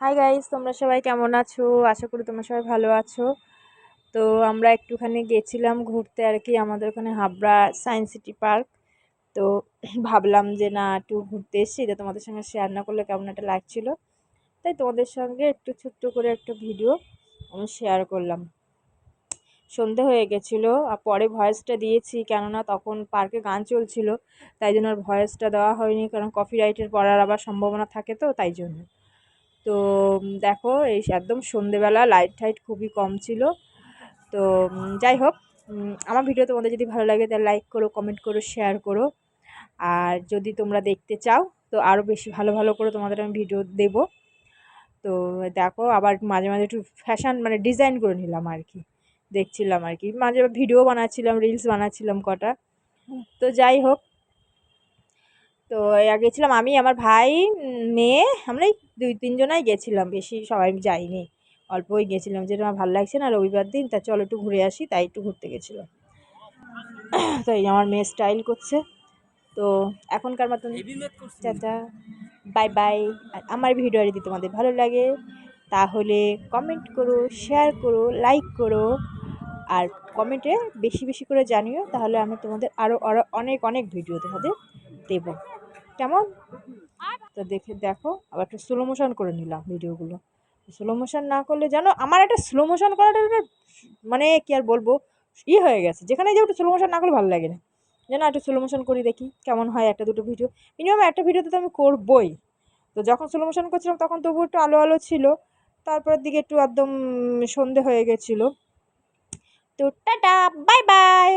Hi guys, তোমরা সবাই কেমন আছো? আশা করি তোমরা সবাই ভালো আছো। তো আমরা একটুখানি গেছিলাম ঘুরতে আর কি, আমাদের ওখানে হাবড়া সায়েন্স সিটি পার্ক। তো ভাবলাম যে না, একটু ঘুরতে এসেছি, এটা তোমাদের সঙ্গে শেয়ার না করলে কেমন একটা লাগছিল, তাই তোমাদের সঙ্গে একটু ছোট্ট করে একটা ভিডিও আমি শেয়ার করলাম। সন্ধে হয়ে গেছিলো আর পরে ভয়েসটা দিয়েছি, কেননা তখন পার্কে গান চলছিল, তাই জন্য আর ভয়েসটা দেওয়া হয়নি, কারণ কপিরাইটের পড়ার আবার সম্ভাবনা থাকে, তো তাই জন্য। তো দেখো এই একদম সন্ধেবেলা লাইট টাইট খুবই কম ছিল। তো যাই হোক, আমার ভিডিও তোমাদের যদি ভালো লাগে তাহলে লাইক করো, কমেন্ট করো, শেয়ার করো। আর যদি তোমরা দেখতে চাও তো আরও বেশি ভালো ভালো করে তোমাদের আমি ভিডিও দেব। তো দেখো, আবার মাঝে মাঝে একটু ফ্যাশন মানে ডিজাইন করে নিলাম আর কি, দেখছিলাম আর কি, মাঝে ভিডিও বানাচ্ছিলাম, রিলস বানাচ্ছিলাম কটা। তো যাই হোক, তো গেছিলাম আমি, আমার ভাই, মেয়ে, আমরা এই 2-3 জনাই গেছিলাম, বেশি সবাই যাইনি, অল্পই গেছিলাম, যেটা আমার ভালো লাগছে না রবিবার দিন, তা চলো একটু ঘুরে আসি, তাই একটু ঘুরতে গেছিলাম। তো এই আমার মেয়ে স্টাইল করছে। তো এখনকার মতন চাচা, বাই বাই। আর আমার ভিডিও যদি তোমাদের ভালো লাগে তাহলে কমেন্ট করো, শেয়ার করো, লাইক করো, আর কমেন্টে বেশি বেশি করে জানিও, তাহলে আমি তোমাদের আরও আরও অনেক অনেক ভিডিও তোমাদের দেবো, কেমন? তো দেখো, আবার একটু স্লো মোশন করে নিলাম ভিডিওগুলো। স্লো মোশন না করলে জানো, আমার একটা স্লো মোশন করাটা মানে কি আর বলবো, হয়ে গেছে, যেখানে যে একটু স্লো মোশন না করলে ভালো লাগে না, যেন একটু স্লো মোশন করি, দেখি কেমন হয়, একটা দুটো ভিডিও, মিনিমাম একটা ভিডিওতে তো আমি করবোই। তো যখন স্লো মোশন করছিলাম তখন তবু একটু আলো আলো ছিল, তারপরের দিকে একটু একদম সন্ধে হয়ে গেছিলো। তো টাটা, বাই বাই।